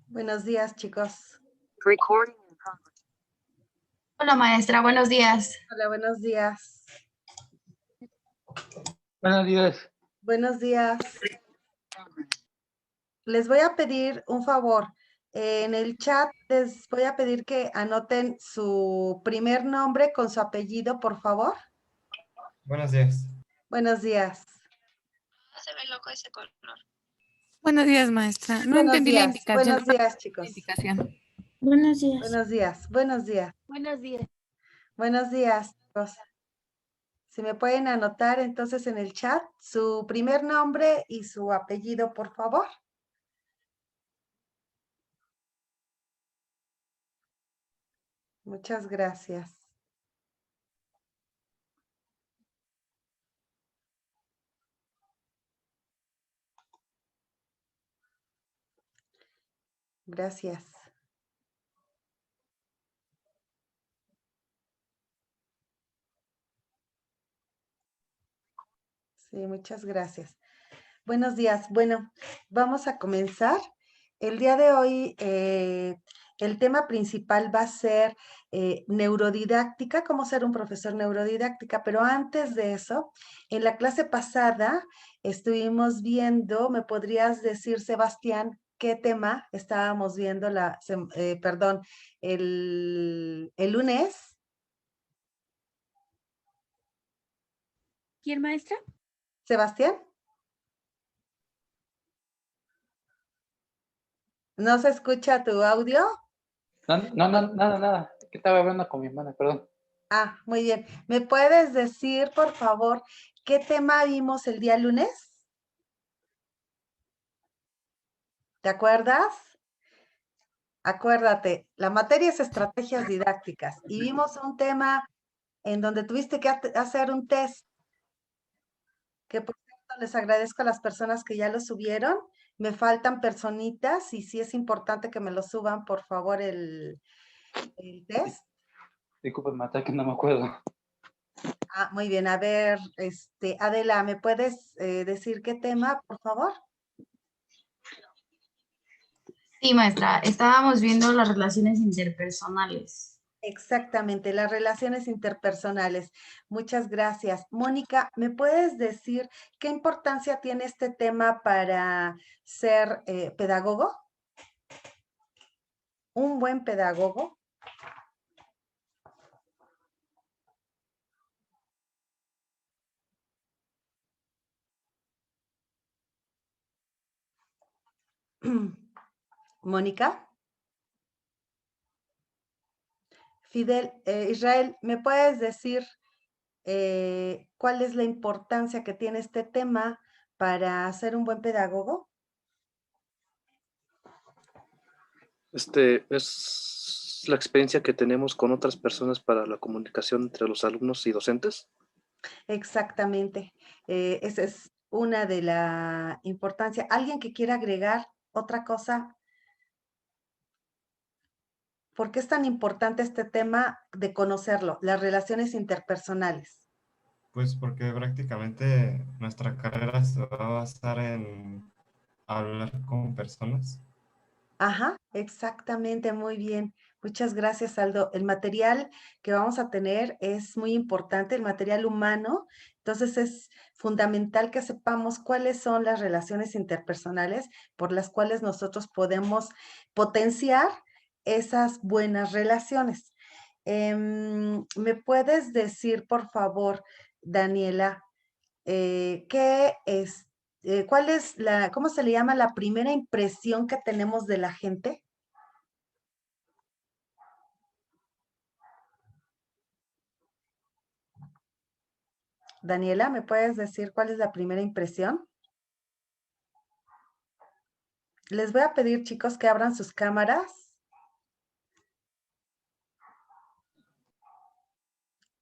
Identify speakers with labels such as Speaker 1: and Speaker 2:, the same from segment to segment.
Speaker 1: Buenos días, chicos.
Speaker 2: Hola maestra, buenos días.
Speaker 1: Hola, buenos días.
Speaker 3: Buenos días.
Speaker 1: Buenos días. Les voy a pedir un favor. En el chat les voy a pedir que anoten su primer nombre con su apellido, por favor.
Speaker 4: Buenos días.
Speaker 1: Buenos días.
Speaker 2: Se ve loco ese color.
Speaker 5: Buenos días, maestra. No
Speaker 1: Buenos
Speaker 5: entendí la
Speaker 1: días.
Speaker 5: indicación.
Speaker 1: Buenos días, chicos.
Speaker 6: Buenos días.
Speaker 1: Buenos días. Buenos días.
Speaker 6: Buenos días.
Speaker 1: Buenos días, chicos. Si me pueden anotar entonces en el chat su primer nombre y su apellido, por favor. Muchas gracias. Gracias. Sí, muchas gracias. Buenos días. Bueno, vamos a comenzar. El día de hoy, el tema principal va a ser neurodidáctica, cómo ser un profesor neurodidáctica, pero antes de eso, en la clase pasada estuvimos viendo, ¿me podrías decir, Sebastián, qué tema estábamos viendo el lunes?
Speaker 6: ¿Quién, maestra?
Speaker 1: Sebastián. ¿No se escucha tu audio?
Speaker 3: No, nada. Que estaba hablando con mi hermana, perdón.
Speaker 1: Ah, muy bien. ¿Me puedes decir, por favor, qué tema vimos el día lunes? ¿Te acuerdas? Acuérdate, la materia es estrategias didácticas y vimos un tema en donde tuviste que hacer un test, que por cierto les agradezco a las personas que ya lo subieron. Me faltan personitas y sí es importante que me lo suban, por favor, el test.
Speaker 3: Disculpe, Mata, que no me acuerdo.
Speaker 1: Ah, muy bien. A ver, Adela, ¿me puedes decir qué tema, por favor?
Speaker 2: Sí, maestra, estábamos viendo las relaciones interpersonales.
Speaker 1: Exactamente, las relaciones interpersonales. Muchas gracias. Mónica, ¿me puedes decir qué importancia tiene este tema para ser pedagogo? ¿Un buen pedagogo? Mónica. Fidel, Israel, ¿me puedes decir cuál es la importancia que tiene este tema para ser un buen pedagogo?
Speaker 7: Es la experiencia que tenemos con otras personas para la comunicación entre los alumnos y docentes.
Speaker 1: Exactamente. Esa es una de la importancia. ¿Alguien que quiera agregar otra cosa? ¿Por qué es tan importante este tema de conocerlo, las relaciones interpersonales?
Speaker 4: Pues porque prácticamente nuestra carrera se va a basar en hablar con personas.
Speaker 1: Ajá, exactamente, muy bien. Muchas gracias, Aldo. El material que vamos a tener es muy importante, el material humano. Entonces es fundamental que sepamos cuáles son las relaciones interpersonales por las cuales nosotros podemos potenciar esas buenas relaciones. ¿Me puedes decir, por favor, Daniela, cuál es cómo se le llama la primera impresión que tenemos de la gente? Daniela, ¿me puedes decir cuál es la primera impresión? Les voy a pedir, chicos, que abran sus cámaras.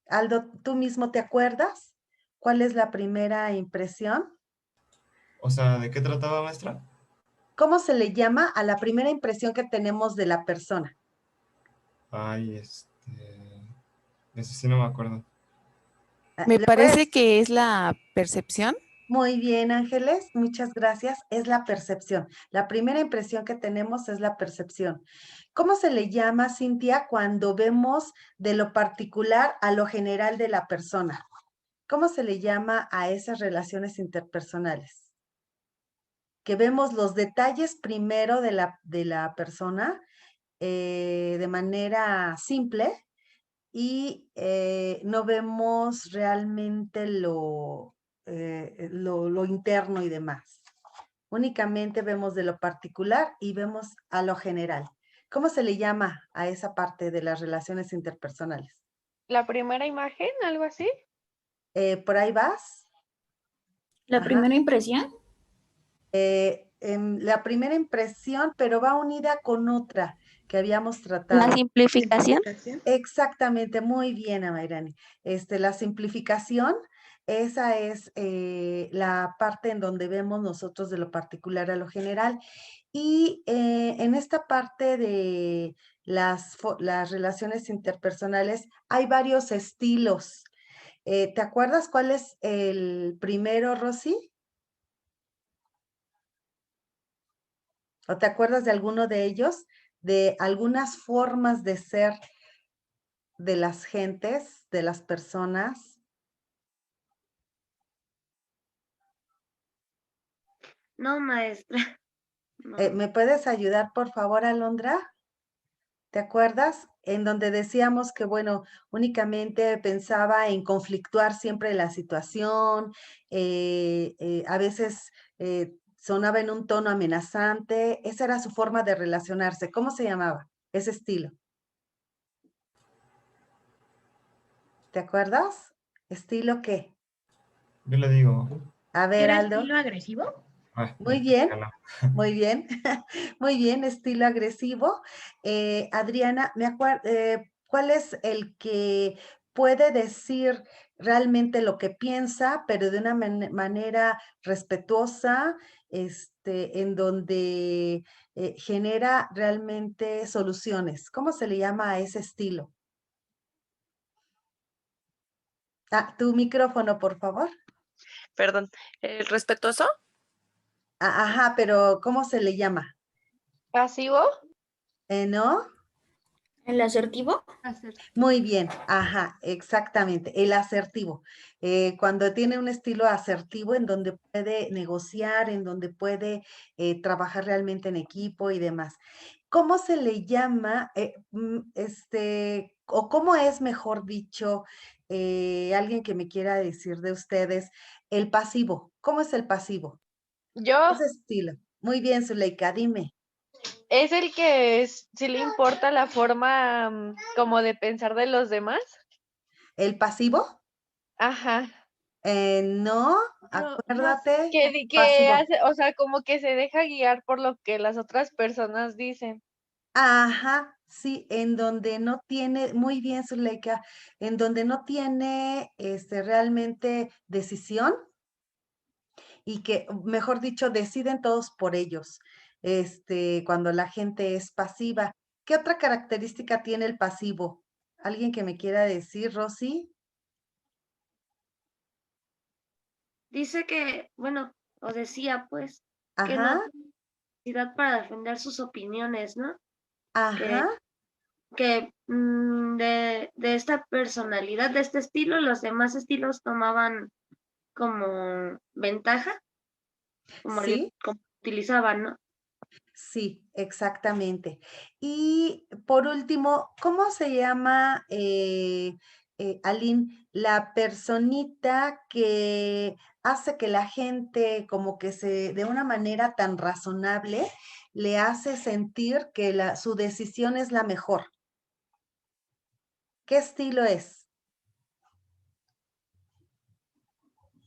Speaker 1: Aldo, ¿tú mismo te acuerdas? ¿Cuál es la primera impresión?
Speaker 4: O sea, ¿de qué trataba, maestra?
Speaker 1: ¿Cómo se le llama a la primera impresión que tenemos de la persona?
Speaker 4: Ay, eso sí no me acuerdo.
Speaker 5: Me
Speaker 1: ¿Le
Speaker 5: parece
Speaker 1: puedes?
Speaker 5: que es la percepción.
Speaker 1: Muy bien, Ángeles, muchas gracias. Es la percepción. La primera impresión que tenemos es la percepción. ¿Cómo se le llama, Cintia, cuando vemos de lo particular a lo general de la persona? ¿Cómo se le llama a esas relaciones interpersonales? Que vemos los detalles primero de la persona de manera simple y no vemos realmente lo interno y demás. Únicamente vemos de lo particular y vemos a lo general. ¿Cómo se le llama a esa parte de las relaciones interpersonales?
Speaker 8: La primera imagen, algo así.
Speaker 1: ¿Por ahí vas?
Speaker 6: ¿La
Speaker 1: Ajá.
Speaker 6: primera impresión?
Speaker 1: La primera impresión, pero va unida con otra que habíamos tratado.
Speaker 6: ¿La simplificación?
Speaker 1: Exactamente, muy bien, Amairani. La simplificación, esa es la parte en donde vemos nosotros de lo particular a lo general. Y en esta parte de las relaciones interpersonales hay varios estilos. ¿Te acuerdas cuál es el primero, Rosy? ¿O te acuerdas de alguno de ellos? De algunas formas de ser de las gentes, de las personas.
Speaker 6: No, maestra. No.
Speaker 1: ¿Me puedes ayudar, por favor, Alondra? ¿Te acuerdas? En donde decíamos que, bueno, únicamente pensaba en conflictuar siempre la situación, a veces sonaba en un tono amenazante, esa era su forma de relacionarse. ¿Cómo se llamaba ese estilo? ¿Te acuerdas? ¿Estilo qué?
Speaker 4: Yo le digo,
Speaker 1: A ver, Aldo.
Speaker 6: ¿Estilo agresivo?
Speaker 1: Muy
Speaker 4: ya
Speaker 1: bien,
Speaker 4: no.
Speaker 1: muy bien, muy bien, estilo agresivo. Adriana, ¿cuál es el que puede decir realmente lo que piensa, pero de una manera respetuosa, en donde genera realmente soluciones? ¿Cómo se le llama a ese estilo? Tu micrófono, por favor.
Speaker 8: Perdón, ¿el respetuoso?
Speaker 1: Ajá, pero ¿cómo se le llama?
Speaker 8: ¿Pasivo?
Speaker 1: ¿No?
Speaker 6: ¿El asertivo?
Speaker 1: Muy bien, ajá, exactamente, el asertivo. Cuando tiene un estilo asertivo en donde puede negociar, en donde puede trabajar realmente en equipo y demás. ¿Cómo se le llama, o cómo es, mejor dicho, alguien que me quiera decir de ustedes, el pasivo? ¿Cómo es el pasivo?
Speaker 8: Yo.
Speaker 1: Ese estilo. Muy bien, Zuleika, dime.
Speaker 8: ¿Es el que sí le importa la forma como de pensar de los demás?
Speaker 1: ¿El pasivo?
Speaker 8: Ajá.
Speaker 1: No,
Speaker 8: No,
Speaker 1: acuérdate,
Speaker 8: que
Speaker 1: pasivo.
Speaker 8: hace, o sea, como que se deja guiar por lo que las otras personas dicen.
Speaker 1: Ajá, sí, en donde no tiene, muy bien, Zuleika, en donde no tiene realmente decisión y que, mejor dicho, deciden todos por ellos, cuando la gente es pasiva. ¿Qué otra característica tiene el pasivo? ¿Alguien que me quiera decir, Rosy?
Speaker 6: Dice que, bueno, o decía pues, que no
Speaker 1: Ajá,
Speaker 6: tiene capacidad para defender sus opiniones, ¿no?
Speaker 1: ajá,
Speaker 6: Que de esta personalidad, de este estilo, los demás estilos tomaban como ventaja,
Speaker 1: sí.
Speaker 6: como utilizaban, ¿no?
Speaker 1: Sí, exactamente. Y por último, ¿cómo se llama, Aline, la personita que hace que la gente como que de una manera tan razonable, le hace sentir que su decisión es la mejor? ¿Qué estilo es?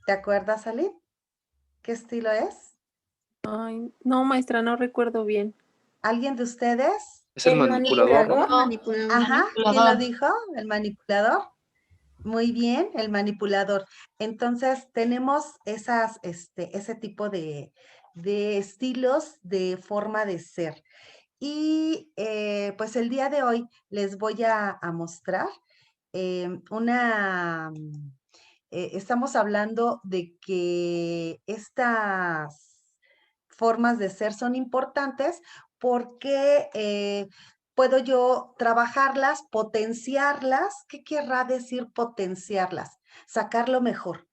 Speaker 1: ¿Te acuerdas, Aline? ¿Qué estilo es?
Speaker 5: Ay, no, maestra, no recuerdo bien.
Speaker 1: ¿Alguien de ustedes?
Speaker 7: Es el manipulador, ¿no?
Speaker 8: No,
Speaker 1: Ajá, ¿quién lo
Speaker 2: Manipulador.
Speaker 1: dijo? ¿El manipulador? Muy bien, el manipulador. Entonces, tenemos ese tipo de estilos de forma de ser. Y pues el día de hoy les voy a mostrar estamos hablando de que estas formas de ser son importantes porque puedo yo trabajarlas, potenciarlas. ¿Qué querrá decir potenciarlas? Sacar lo mejor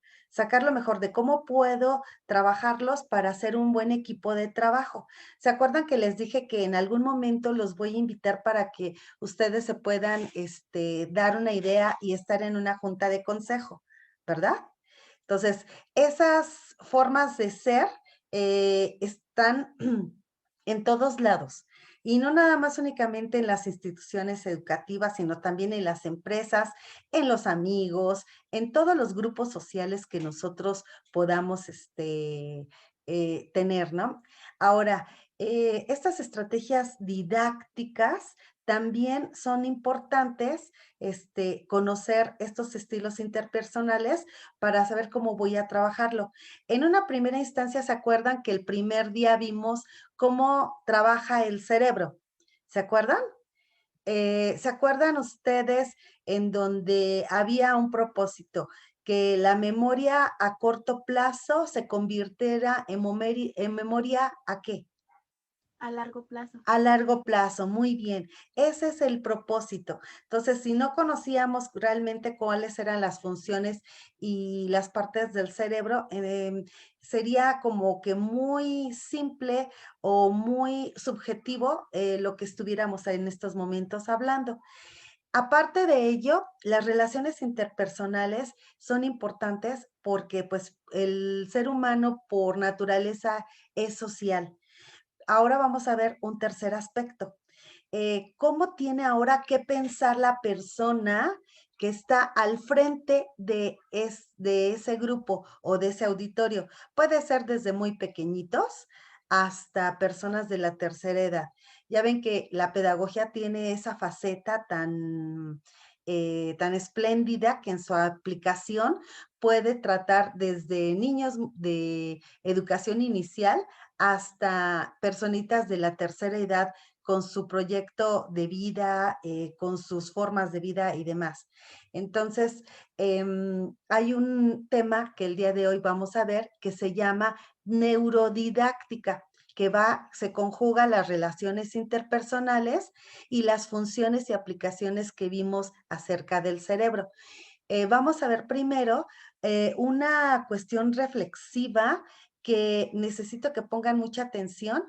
Speaker 1: de cómo puedo trabajarlos para hacer un buen equipo de trabajo. ¿Se acuerdan que les dije que en algún momento los voy a invitar para que ustedes se puedan dar una idea y estar en una junta de consejo, ¿verdad? Entonces, esas formas de ser están en todos lados y no nada más únicamente en las instituciones educativas, sino también en las empresas, en los amigos, en todos los grupos sociales que nosotros podamos tener, ¿no? Ahora, estas estrategias didácticas también son importantes, conocer estos estilos interpersonales para saber cómo voy a trabajarlo. En una primera instancia, ¿se acuerdan que el primer día vimos cómo trabaja el cerebro? ¿Se acuerdan? ¿Se acuerdan ustedes en donde había un propósito? Que la memoria a corto plazo se convirtiera en memoria ¿a qué?
Speaker 9: A largo plazo.
Speaker 1: A largo plazo, muy bien. Ese es el propósito. Entonces, si no conocíamos realmente cuáles eran las funciones y las partes del cerebro, sería como que muy simple o muy subjetivo lo que estuviéramos en estos momentos hablando. Aparte de ello, las relaciones interpersonales son importantes porque pues el ser humano por naturaleza es social. Ahora vamos a ver un tercer aspecto. ¿Cómo tiene ahora que pensar la persona que está al frente de ese grupo o de ese auditorio? Puede ser desde muy pequeñitos hasta personas de la tercera edad. Ya ven que la pedagogía tiene esa faceta tan espléndida que en su aplicación puede tratar desde niños de educación inicial hasta personitas de la tercera edad con su proyecto de vida, con sus formas de vida y demás. Entonces, hay un tema que el día de hoy vamos a ver que se llama neurodidáctica, que se conjuga las relaciones interpersonales y las funciones y aplicaciones que vimos acerca del cerebro. Vamos a ver primero una cuestión reflexiva que necesito que pongan mucha atención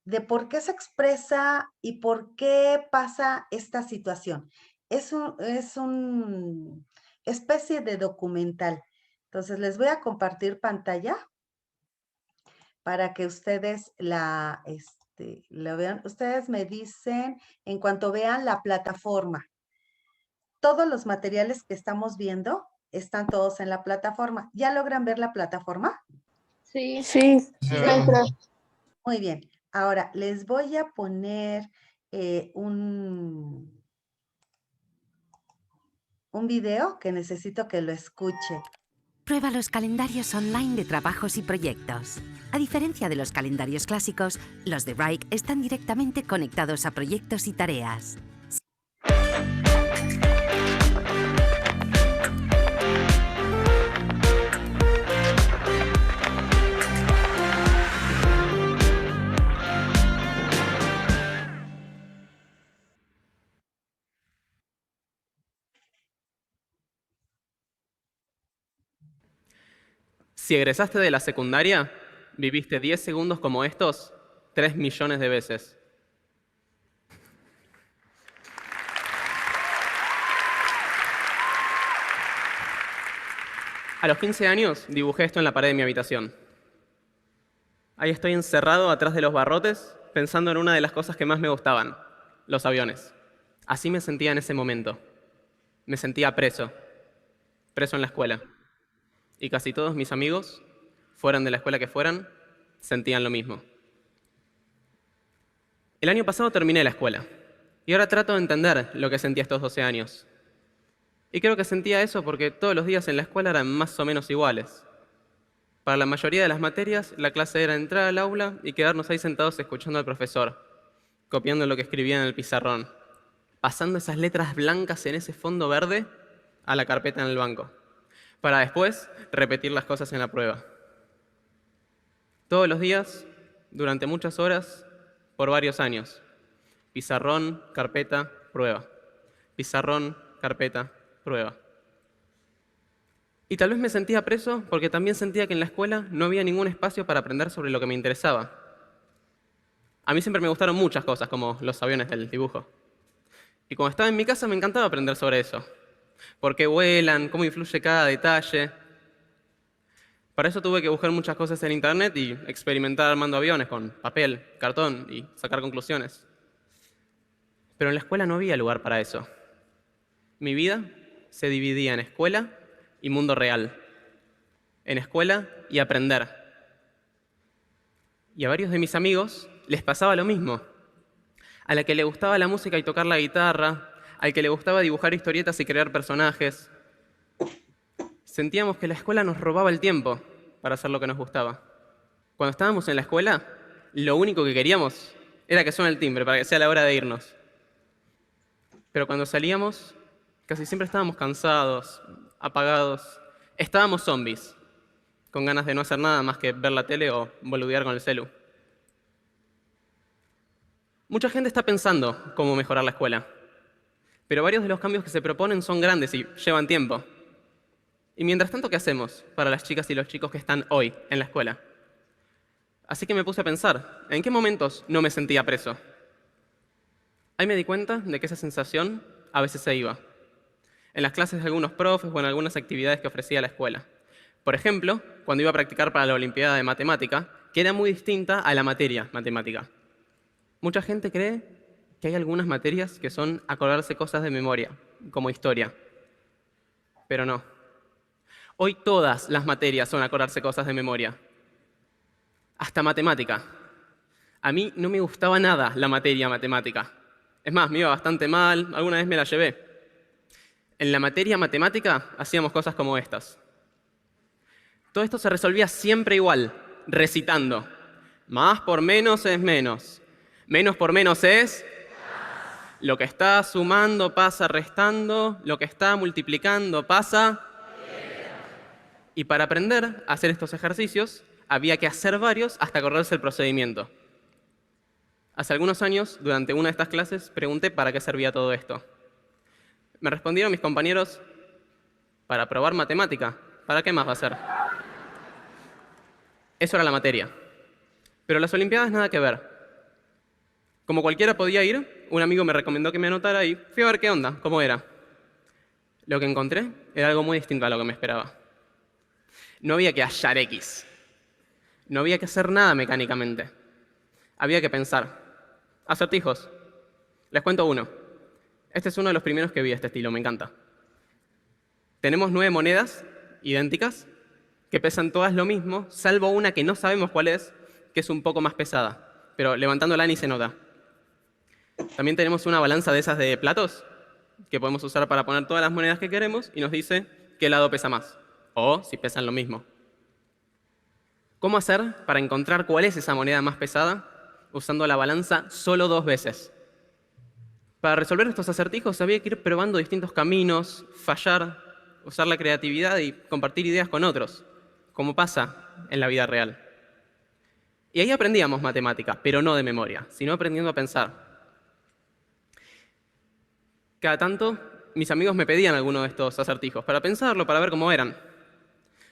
Speaker 1: de por qué se expresa y por qué pasa esta situación. Es un especie de documental. Entonces, les voy a compartir pantalla para que ustedes la vean. Ustedes me dicen en cuanto vean la plataforma. Todos los materiales que estamos viendo están todos en la plataforma. ¿Ya logran ver la plataforma?
Speaker 8: Sí.
Speaker 5: Sí.
Speaker 4: Sí,
Speaker 1: Muy bien. Ahora les voy a poner un video que necesito que lo escuchen.
Speaker 10: Prueba los calendarios online de trabajos y proyectos. A diferencia de los calendarios clásicos, los de Wrike están directamente conectados a proyectos y tareas.
Speaker 11: Si egresaste de la secundaria, viviste 10 segundos como estos 3 millones de veces. A los 15 años dibujé esto en la pared de mi habitación. Ahí estoy encerrado atrás de los barrotes, pensando en una de las cosas que más me gustaban, los aviones. Así me sentía en ese momento. Me sentía preso en la escuela. Y casi todos mis amigos, fueran de la escuela que fueran, sentían lo mismo. El año pasado terminé la escuela y ahora trato de entender lo que sentía estos 12 años. Y creo que sentía eso porque todos los días en la escuela eran más o menos iguales. Para la mayoría de las materias, la clase era entrar al aula y quedarnos ahí sentados escuchando al profesor, copiando lo que escribía en el pizarrón, pasando esas letras blancas en ese fondo verde a la carpeta en el banco, para después repetir las cosas en la prueba. Todos los días, durante muchas horas, por varios años. Pizarrón, carpeta, prueba. Pizarrón, carpeta, prueba. Y tal vez me sentía preso porque también sentía que en la escuela no había ningún espacio para aprender sobre lo que me interesaba. A mí siempre me gustaron muchas cosas, como los aviones del dibujo. Y cuando estaba en mi casa me encantaba aprender sobre eso. Por qué vuelan, cómo influye cada detalle. Para eso tuve que buscar muchas cosas en internet y experimentar armando aviones con papel, cartón y sacar conclusiones. Pero en la escuela no había lugar para eso. Mi vida se dividía en escuela y mundo real. En escuela y aprender. Y a varios de mis amigos les pasaba lo mismo. A la que le gustaba la música y tocar la guitarra, al que le gustaba dibujar historietas y crear personajes. Sentíamos que la escuela nos robaba el tiempo para hacer lo que nos gustaba. Cuando estábamos en la escuela, lo único que queríamos era que suene el timbre para que sea la hora de irnos. Pero cuando salíamos, casi siempre estábamos cansados, apagados. Estábamos zombies, con ganas de no hacer nada más que ver la tele o boludear con el celu. Mucha gente está pensando cómo mejorar la escuela, pero varios de los cambios que se proponen son grandes y llevan tiempo. Y mientras tanto, ¿qué hacemos para las chicas y los chicos que están hoy en la escuela? Así que me puse a pensar, ¿en qué momentos no me sentía preso? Ahí me di cuenta de que esa sensación a veces se iba. En las clases de algunos profes o en algunas actividades que ofrecía la escuela. Por ejemplo, cuando iba a practicar para la Olimpiada de Matemática, que era muy distinta a la materia matemática. Mucha gente cree que hay algunas materias que son acordarse cosas de memoria, como historia. Pero no. Hoy todas las materias son acordarse cosas de memoria. Hasta matemática. A mí no me gustaba nada la materia matemática. Es más, me iba bastante mal, alguna vez me la llevé. En la materia matemática hacíamos cosas como estas. Todo esto se resolvía siempre igual, recitando. Más por menos es menos. Menos por menos es... Lo que está sumando pasa restando, lo que está multiplicando pasa... Y para aprender a hacer estos ejercicios, había que hacer varios hasta acordarse el procedimiento. Hace algunos años, durante una de estas clases, pregunté para qué servía todo esto. Me respondieron mis compañeros, para probar matemática. ¿Para qué más va a ser? Eso era la materia. Pero las Olimpiadas nada que ver. Como cualquiera podía ir, un amigo me recomendó que me anotara y fui a ver qué onda, cómo era. Lo que encontré era algo muy distinto a lo que me esperaba. No había que hallar X. No había que hacer nada mecánicamente. Había que pensar. Acertijos. Les cuento uno. Este es uno de los primeros que vi de este estilo, me encanta. Tenemos 9 monedas idénticas que pesan todas lo mismo, salvo una que no sabemos cuál es, que es un poco más pesada, pero levantándola ni se nota. También tenemos una balanza de esas de platos que podemos usar para poner todas las monedas que queremos y nos dice qué lado pesa más, o si pesan lo mismo. ¿Cómo hacer para encontrar cuál es esa moneda más pesada? Usando la balanza solo 2 veces. Para resolver estos acertijos había que ir probando distintos caminos, fallar, usar la creatividad y compartir ideas con otros, como pasa en la vida real. Y ahí aprendíamos matemática, pero no de memoria, sino aprendiendo a pensar. Cada tanto, mis amigos me pedían alguno de estos acertijos para pensarlo, para ver cómo eran.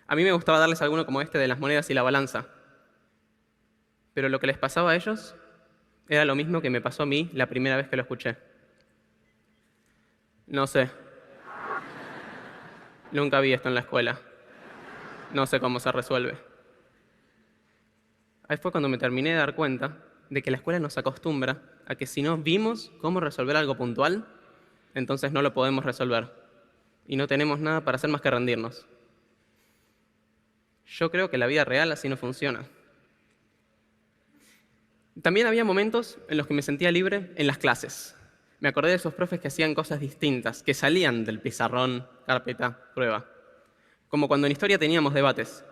Speaker 11: A mí me gustaba darles alguno como este de las monedas y la balanza. Pero lo que les pasaba a ellos era lo mismo que me pasó a mí la primera vez que lo escuché. No sé. Nunca vi esto en la escuela. No sé cómo se resuelve. Ahí fue cuando me terminé de dar cuenta de que la escuela nos acostumbra a que si no vimos cómo resolver algo puntual, entonces no lo podemos resolver. Y no tenemos nada para hacer más que rendirnos. Yo creo que la vida real así no funciona. También había momentos en los que me sentía libre en las clases. Me acordé de esos profes que hacían cosas distintas, que salían del pizarrón, carpeta, prueba. Como cuando en historia teníamos debates.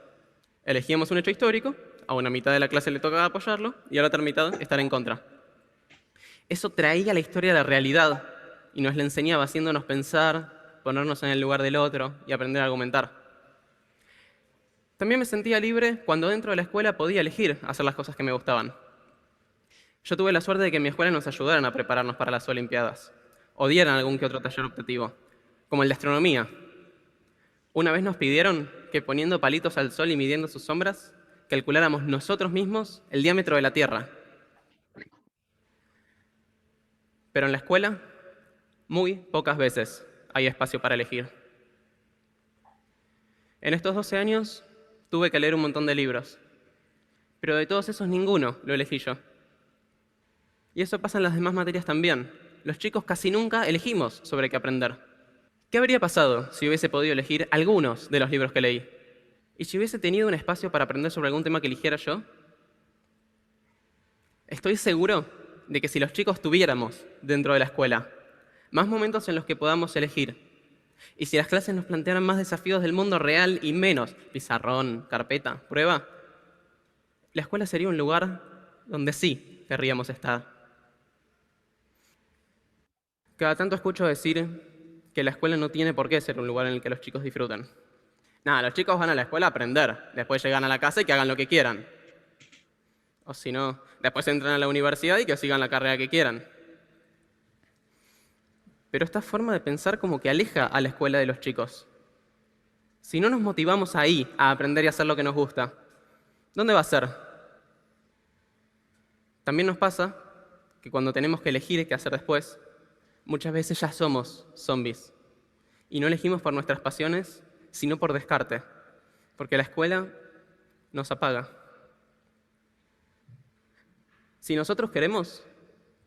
Speaker 11: Elegíamos un hecho histórico, a una mitad de la clase le tocaba apoyarlo y a la otra mitad estar en contra. Eso traía la historia a la realidad y nos la enseñaba haciéndonos pensar, ponernos en el lugar del otro y aprender a argumentar. También me sentía libre cuando dentro de la escuela podía elegir hacer las cosas que me gustaban. Yo tuve la suerte de que en mi escuela nos ayudaran a prepararnos para las Olimpiadas, o dieran algún que otro taller optativo, como el de astronomía. Una vez nos pidieron que poniendo palitos al sol y midiendo sus sombras, calculáramos nosotros mismos el diámetro de la Tierra. Pero en la escuela, muy pocas veces hay espacio para elegir. En estos 12 años tuve que leer un montón de libros, pero de todos esos ninguno lo elegí yo. Y eso pasa en las demás materias también. Los chicos casi nunca elegimos sobre qué aprender. ¿Qué habría pasado si hubiese podido elegir algunos de los libros que leí? ¿Y si hubiese tenido un espacio para aprender sobre algún tema que eligiera yo? Estoy seguro de que si los chicos tuviéramos dentro de la escuela más momentos en los que podamos elegir, y si las clases nos plantearan más desafíos del mundo real y menos pizarrón, carpeta, prueba, la escuela sería un lugar donde sí querríamos estar. Cada tanto escucho decir que la escuela no tiene por qué ser un lugar en el que los chicos disfruten. Nada, los chicos van a la escuela a aprender, después llegan a la casa y que hagan lo que quieran. O si no, después entran a la universidad y que sigan la carrera que quieran. Pero esta forma de pensar como que aleja a la escuela de los chicos. Si no nos motivamos ahí a aprender y hacer lo que nos gusta, ¿dónde va a ser? También nos pasa que cuando tenemos que elegir qué hacer después, muchas veces ya somos zombies. Y no elegimos por nuestras pasiones, sino por descarte. Porque la escuela nos apaga. Si nosotros queremos,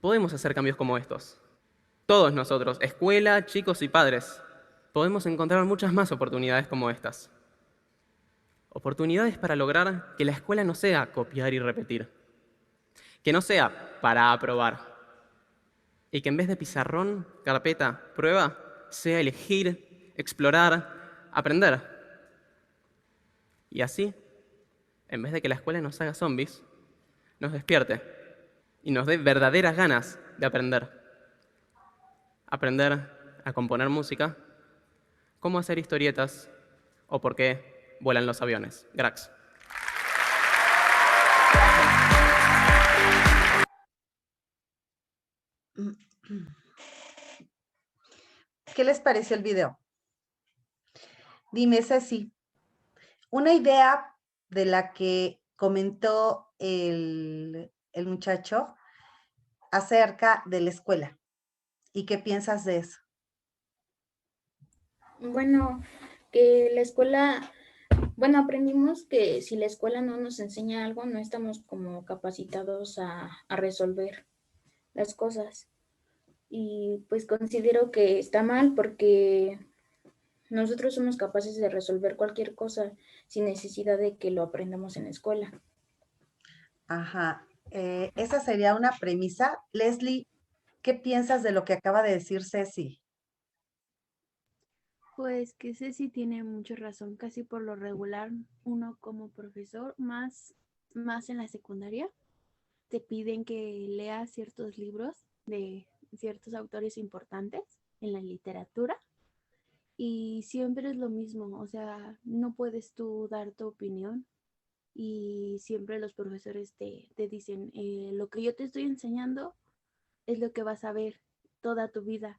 Speaker 11: podemos hacer cambios como estos. Todos nosotros, escuela, chicos y padres, podemos encontrar muchas más oportunidades como estas. Oportunidades para lograr que la escuela no sea copiar y repetir. Que no sea para aprobar. Y que en vez de pizarrón, carpeta, prueba, sea elegir, explorar, aprender. Y así, en vez de que la escuela nos haga zombies, nos despierte y nos dé verdaderas ganas de aprender. Aprender a componer música, cómo hacer historietas o por qué vuelan los aviones. Grax.
Speaker 1: ¿Qué les pareció el video? Dime, Ceci, una idea de la que comentó el muchacho acerca de la escuela. ¿Y qué piensas de eso?
Speaker 9: Bueno, que la escuela, bueno, aprendimos que si la escuela no nos enseña algo, no estamos como capacitados a resolver las cosas. Y pues considero que está mal porque nosotros somos capaces de resolver cualquier cosa sin necesidad de que lo aprendamos en la escuela.
Speaker 1: Ajá, esa sería una premisa. Leslie, ¿qué piensas de lo que acaba de decir Ceci?
Speaker 9: Pues que Ceci tiene mucha razón, casi por lo regular uno como profesor, más en la secundaria, te piden que leas ciertos libros de ciertos autores importantes en la literatura y siempre es lo mismo, o sea, no puedes tú dar tu opinión y siempre los profesores te dicen, lo que yo te estoy enseñando es lo que vas a ver toda tu vida.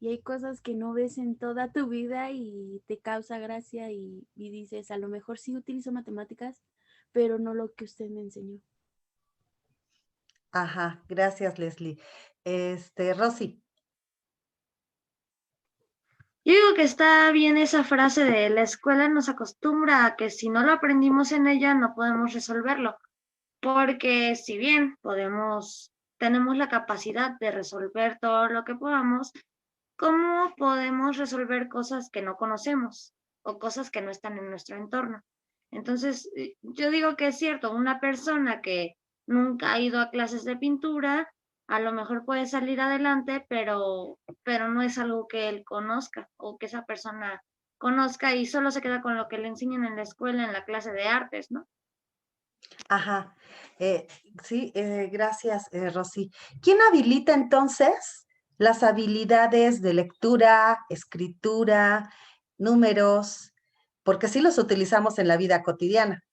Speaker 9: Y hay cosas que no ves en toda tu vida y te causa gracia y dices, a lo mejor sí utilizo matemáticas, pero no lo que usted me enseñó.
Speaker 1: Ajá, gracias, Leslie. Rosy.
Speaker 6: Yo digo que está bien esa frase de la escuela nos acostumbra a que si no lo aprendimos en ella no podemos resolverlo, porque si bien tenemos la capacidad de resolver todo lo que podamos, ¿cómo podemos resolver cosas que no conocemos o cosas que no están en nuestro entorno? Entonces, yo digo que es cierto, una persona que nunca ha ido a clases de pintura a lo mejor puede salir adelante, pero no es algo que él conozca o que esa persona conozca y solo se queda con lo que le enseñan en la escuela, en la clase de artes, ¿no?
Speaker 1: Ajá. Sí, gracias, Rosy. ¿Quién habilita entonces las habilidades de lectura, escritura, números? Porque sí los utilizamos en la vida cotidiana.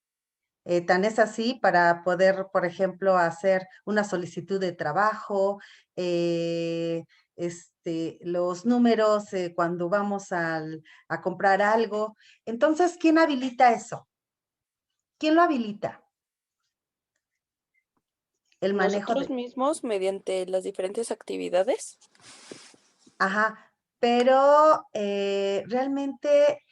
Speaker 1: Tan es así para poder, por ejemplo, hacer una solicitud de trabajo, los números cuando vamos a comprar algo. Entonces, ¿quién habilita eso? ¿Quién lo habilita? El manejo
Speaker 12: Nosotros mismos mediante las diferentes actividades.
Speaker 1: Ajá, pero realmente,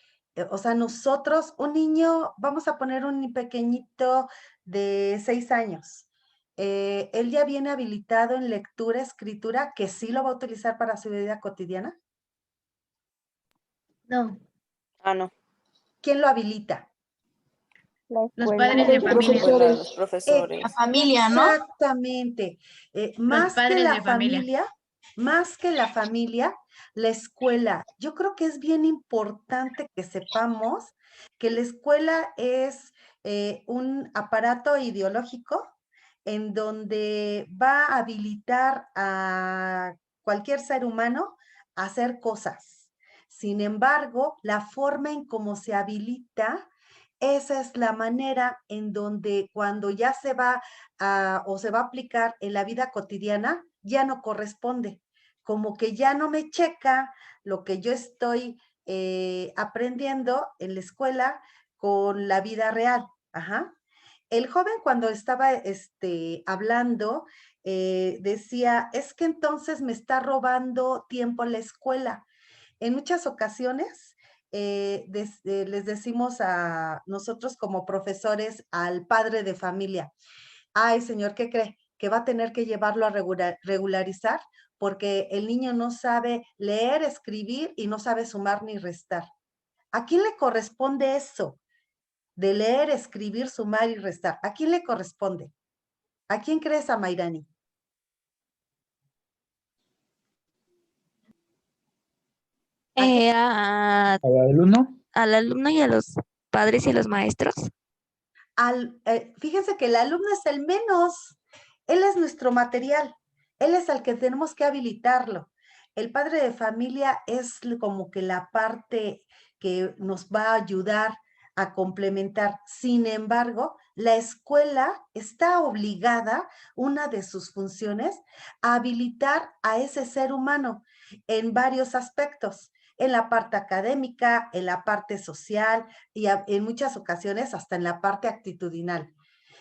Speaker 1: o sea, nosotros, un niño, vamos a poner un pequeñito de 6 años. Él ya viene habilitado en lectura, escritura, que sí lo va a utilizar para su vida cotidiana.
Speaker 6: No.
Speaker 12: Ah, no.
Speaker 1: ¿Quién lo habilita?
Speaker 8: Los padres de familia.
Speaker 12: Los profesores.
Speaker 2: La familia, ¿no?
Speaker 1: Exactamente. Más que
Speaker 8: padres
Speaker 1: la
Speaker 8: de familia.
Speaker 1: más que la familia, la escuela. Yo creo que es bien importante que sepamos que la escuela es un aparato ideológico en donde va a habilitar a cualquier ser humano a hacer cosas. Sin embargo, la forma en cómo se habilita, esa es la manera en donde cuando ya se va o se va a aplicar en la vida cotidiana, ya no corresponde. Como que ya no me checa lo que yo estoy aprendiendo en la escuela con la vida real. Ajá. El joven cuando estaba hablando decía, es que entonces me está robando tiempo la escuela. En muchas ocasiones les decimos a nosotros como profesores al padre de familia, ay señor, ¿qué cree? Que va a tener que llevarlo a regularizar porque el niño no sabe leer, escribir y no sabe sumar ni restar. ¿A quién le corresponde eso? De leer, escribir, sumar y restar. ¿A quién le corresponde? ¿A quién crees, a Mayrani?
Speaker 13: ¿Al alumno? Al alumno y a los padres y a los maestros.
Speaker 1: Fíjense que el alumno es el menos. Él es nuestro material. Él es al que tenemos que habilitarlo. El padre de familia es como que la parte que nos va a ayudar a complementar. Sin embargo, la escuela está obligada, una de sus funciones, a habilitar a ese ser humano en varios aspectos, en la parte académica, en la parte social y en muchas ocasiones hasta en la parte actitudinal.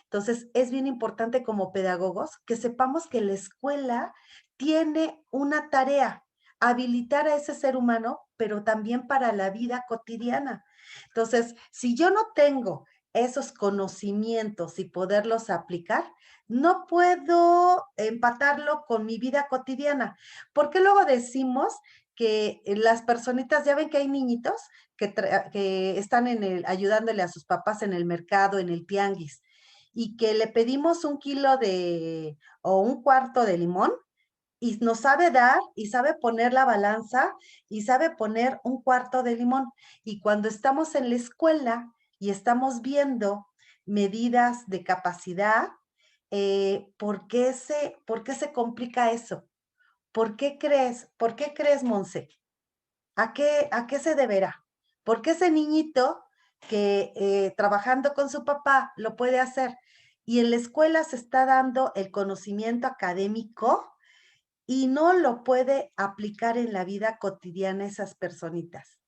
Speaker 1: Entonces, es bien importante como pedagogos que sepamos que la escuela tiene una tarea, habilitar a ese ser humano, pero también para la vida cotidiana. Entonces, si yo no tengo esos conocimientos y poderlos aplicar, no puedo empatarlo con mi vida cotidiana. Porque luego decimos que las personitas, ya ven que hay niñitos que están ayudándole a sus papás en el mercado, en el tianguis, y que le pedimos 1 kilo o 1/4 de limón, y nos sabe dar, y sabe poner la balanza, y sabe poner 1/4 de limón. Y cuando estamos en la escuela y estamos viendo medidas de capacidad, ¿por qué se complica eso? ¿Por qué crees, Monse? ¿A qué se deberá? Porque ese niñito que trabajando con su papá lo puede hacer y en la escuela se está dando el conocimiento académico y no lo puede aplicar en la vida cotidiana esas personitas?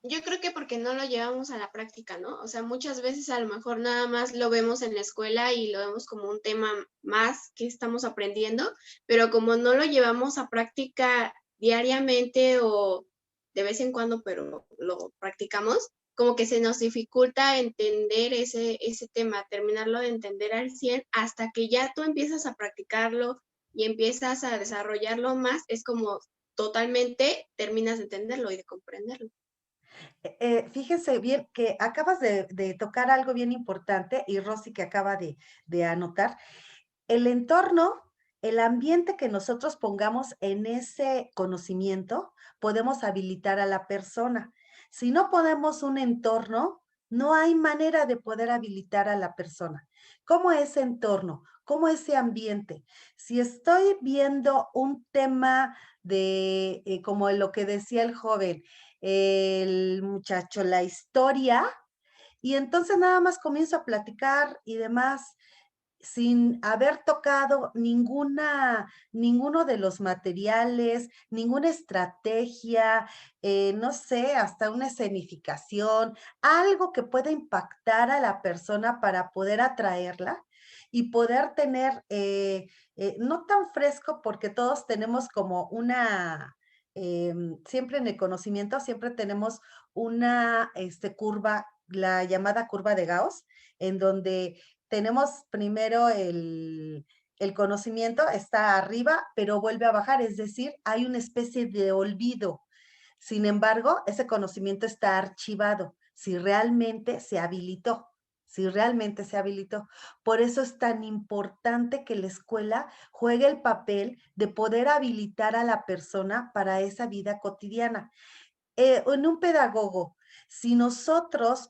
Speaker 14: Yo creo que porque no lo llevamos a la práctica, ¿no? O sea, muchas veces a lo mejor nada más lo vemos en la escuela y lo vemos como un tema más que estamos aprendiendo, pero como no lo llevamos a práctica diariamente o de vez en cuando, pero lo practicamos, como que se nos dificulta entender ese tema, terminarlo de entender al 100 hasta que ya tú empiezas a practicarlo y empiezas a desarrollarlo más, es como totalmente terminas de entenderlo y de comprenderlo.
Speaker 1: Fíjense bien que acabas de tocar algo bien importante y Rosy que acaba de anotar. El entorno el ambiente que nosotros pongamos en ese conocimiento, podemos habilitar a la persona. Si no ponemos un entorno, no hay manera de poder habilitar a la persona. ¿Cómo ese entorno? ¿Cómo ese ambiente? Si estoy viendo un tema de, como lo que decía el joven, el muchacho, la historia, y entonces nada más comienzo a platicar y demás, sin haber tocado ninguno de los materiales, ninguna estrategia, no sé, hasta una escenificación, algo que pueda impactar a la persona para poder atraerla y poder tener, no tan fresco, porque todos tenemos como siempre en el conocimiento, siempre tenemos una curva, la llamada curva de Gauss, en donde tenemos primero el conocimiento, está arriba, pero vuelve a bajar, es decir, hay una especie de olvido. Sin embargo, ese conocimiento está archivado, si realmente se habilitó, si realmente se habilitó. Por eso es tan importante que la escuela juegue el papel de poder habilitar a la persona para esa vida cotidiana. En un pedagogo, si nosotros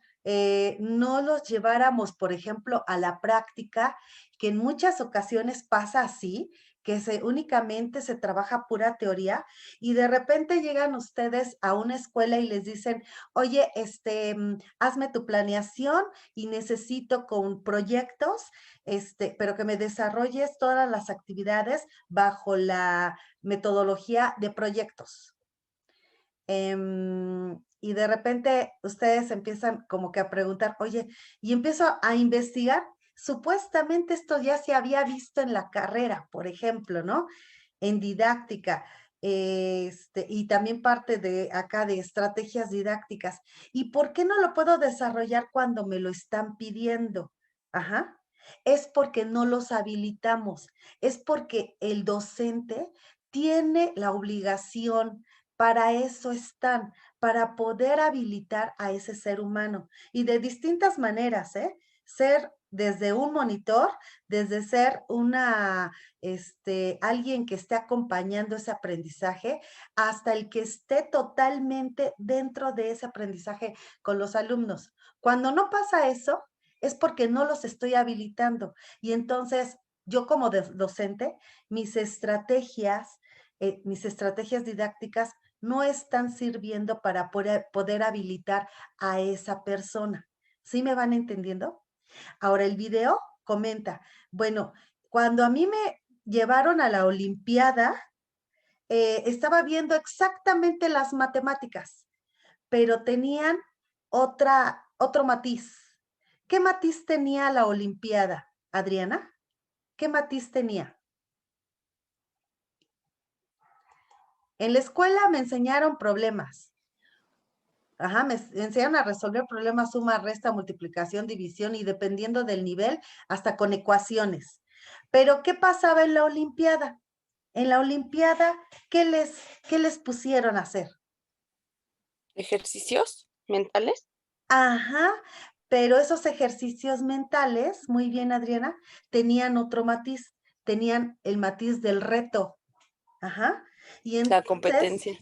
Speaker 1: no los lleváramos, por ejemplo, a la práctica, que en muchas ocasiones pasa así, que únicamente se trabaja pura teoría y de repente llegan ustedes a una escuela y les dicen, oye, hazme tu planeación y necesito con proyectos, pero que me desarrolles todas las actividades bajo la metodología de proyectos. Y de repente ustedes empiezan como que a preguntar, oye, y empiezo a investigar, supuestamente esto ya se había visto en la carrera, por ejemplo, ¿no? En didáctica, y también parte de acá de estrategias didácticas. ¿Y por qué no lo puedo desarrollar cuando me lo están pidiendo? Ajá. Es porque no los habilitamos, es porque el docente tiene la obligación, para eso están, para poder habilitar a ese ser humano. Y de distintas maneras, ¿eh? Ser desde un monitor, desde ser alguien que esté acompañando ese aprendizaje, hasta el que esté totalmente dentro de ese aprendizaje con los alumnos. Cuando no pasa eso, es porque no los estoy habilitando. Y entonces, yo como docente, mis estrategias didácticas no están sirviendo para poder habilitar a esa persona. ¿Sí me van entendiendo? Ahora el video comenta, bueno, cuando a mí me llevaron a la Olimpiada, estaba viendo exactamente las matemáticas, pero tenían otro matiz. ¿Qué matiz tenía la Olimpiada, Adriana? ¿Qué matiz tenía? En la escuela me enseñaron problemas. Ajá, me enseñaron a resolver problemas, suma, resta, multiplicación, división y dependiendo del nivel, hasta con ecuaciones. Pero, ¿qué pasaba en la Olimpiada? En la Olimpiada, ¿qué les pusieron a hacer?
Speaker 12: ¿Ejercicios mentales?
Speaker 1: Ajá, pero esos ejercicios mentales, muy bien, Adriana, tenían otro matiz, tenían el matiz del reto. Ajá. Y entonces,
Speaker 12: la competencia.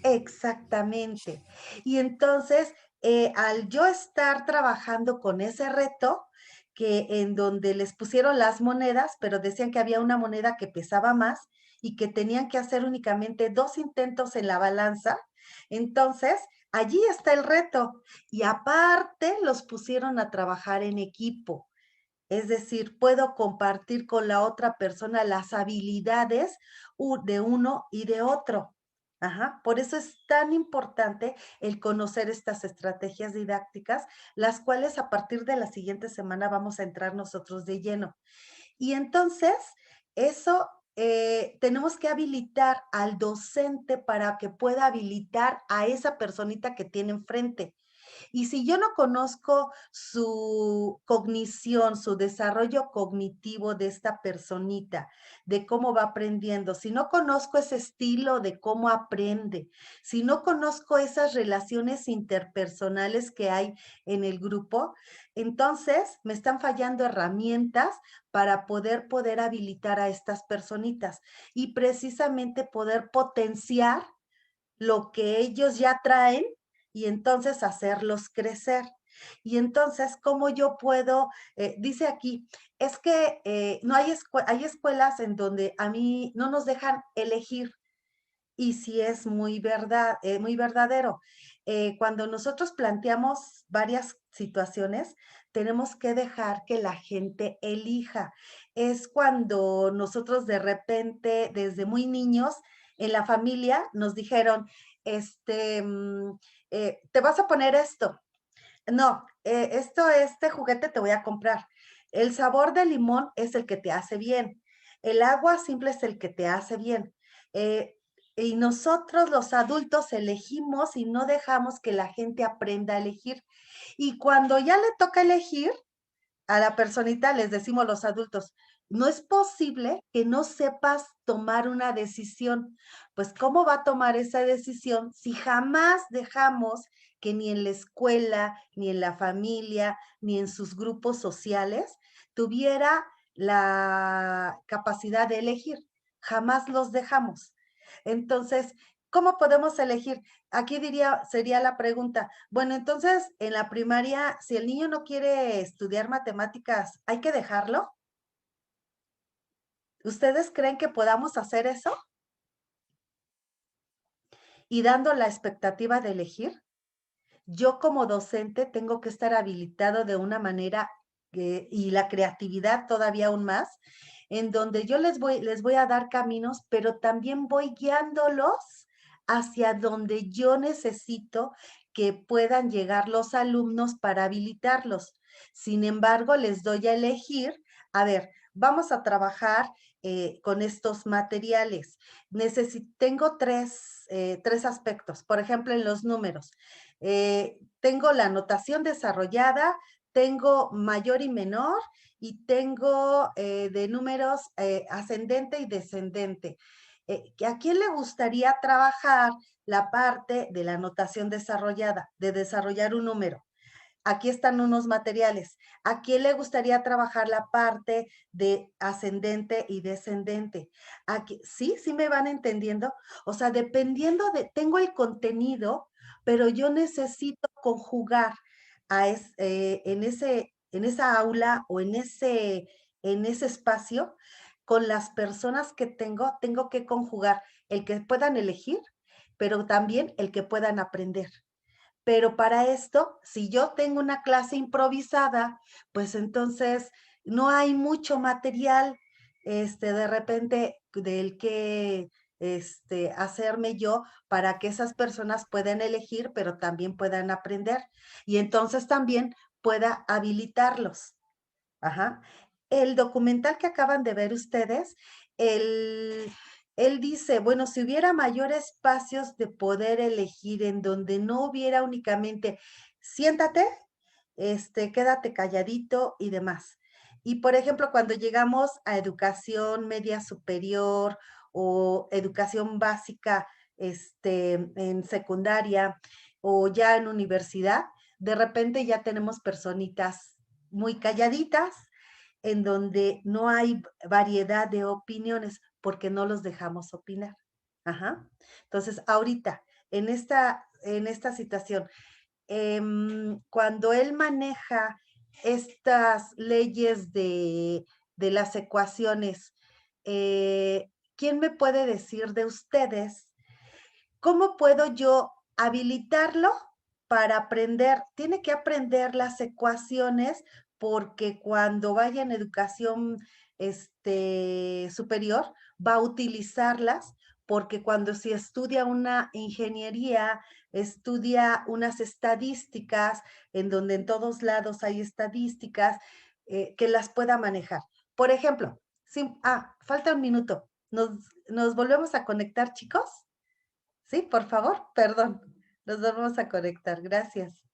Speaker 1: Exactamente. Y entonces, al yo estar trabajando con ese reto, que en donde les pusieron las monedas, pero decían que había una moneda que pesaba más y que tenían que hacer únicamente 2 intentos en la balanza, entonces allí está el reto. Y aparte los pusieron a trabajar en equipo. Es decir, puedo compartir con la otra persona las habilidades de uno y de otro. Ajá. Por eso es tan importante el conocer estas estrategias didácticas, las cuales a partir de la siguiente semana vamos a entrar nosotros de lleno. Y entonces, eso tenemos que habilitar al docente para que pueda habilitar a esa personita que tiene enfrente. Y si yo no conozco su cognición, su desarrollo cognitivo de esta personita, de cómo va aprendiendo, si no conozco ese estilo de cómo aprende, si no conozco esas relaciones interpersonales que hay en el grupo, entonces me están fallando herramientas para poder habilitar a estas personitas y precisamente poder potenciar lo que ellos ya traen y entonces hacerlos crecer. Y entonces, ¿cómo yo puedo? Dice aquí, es que no hay, hay escuelas en donde a mí no nos dejan elegir. Y sí es muy muy verdadero. Cuando nosotros planteamos varias situaciones, tenemos que dejar que la gente elija. Es cuando nosotros de repente, desde muy niños, en la familia nos dijeron, te vas a poner esto. No, este juguete te voy a comprar. El sabor de limón es el que te hace bien. El agua simple es el que te hace bien. Y nosotros los adultos elegimos y no dejamos que la gente aprenda a elegir. Y cuando ya le toca elegir, a la personita les decimos los adultos, no es posible que no sepas tomar una decisión. Pues, ¿cómo va a tomar esa decisión si jamás dejamos que ni en la escuela, ni en la familia, ni en sus grupos sociales tuviera la capacidad de elegir? Jamás los dejamos. Entonces, ¿cómo podemos elegir? Aquí sería la pregunta, bueno, entonces en la primaria, si el niño no quiere estudiar matemáticas, ¿hay que dejarlo? ¿Ustedes creen que podamos hacer eso? Y dando la expectativa de elegir, yo como docente tengo que estar habilitado de una manera y la creatividad todavía aún más, en donde yo les voy a dar caminos, pero también voy guiándolos hacia donde yo necesito que puedan llegar los alumnos para habilitarlos. Sin embargo, les doy a elegir, a ver, vamos a trabajar con estos materiales. Tengo tres aspectos, por ejemplo, en los números. Tengo la notación desarrollada, tengo mayor y menor, y tengo de números ascendente y descendente. ¿A quién le gustaría trabajar la parte de la notación desarrollada, de desarrollar un número? Aquí están unos materiales. ¿A quién le gustaría trabajar la parte de ascendente y descendente? ¿Sí me van entendiendo? O sea, dependiendo tengo el contenido, pero yo necesito conjugar en esa aula o en ese espacio con las personas que tengo que conjugar el que puedan elegir, pero también el que puedan aprender. Pero para esto, si yo tengo una clase improvisada, pues entonces no hay mucho material, de repente del que hacerme yo para que esas personas puedan elegir, pero también puedan aprender. Y entonces también pueda habilitarlos. Ajá. El documental que acaban de ver ustedes, él dice, bueno, si hubiera mayor espacios de poder elegir en donde no hubiera únicamente, siéntate, quédate calladito y demás. Y por ejemplo, cuando llegamos a educación media superior o educación básica, en secundaria o ya en universidad, de repente ya tenemos personitas muy calladitas, en donde no hay variedad de opiniones porque no los dejamos opinar. Ajá. Entonces, ahorita, en esta situación, cuando él maneja estas leyes de las ecuaciones, ¿quién me puede decir de ustedes cómo puedo yo habilitarlo para aprender? Tiene que aprender las ecuaciones porque cuando vaya en educación superior va a utilizarlas, porque cuando se estudia una ingeniería, estudia unas estadísticas, en donde en todos lados hay estadísticas, que las pueda manejar. Por ejemplo, falta un minuto. ¿Nos volvemos a conectar, chicos? Sí, por favor, perdón. Nos vamos a conectar. Gracias.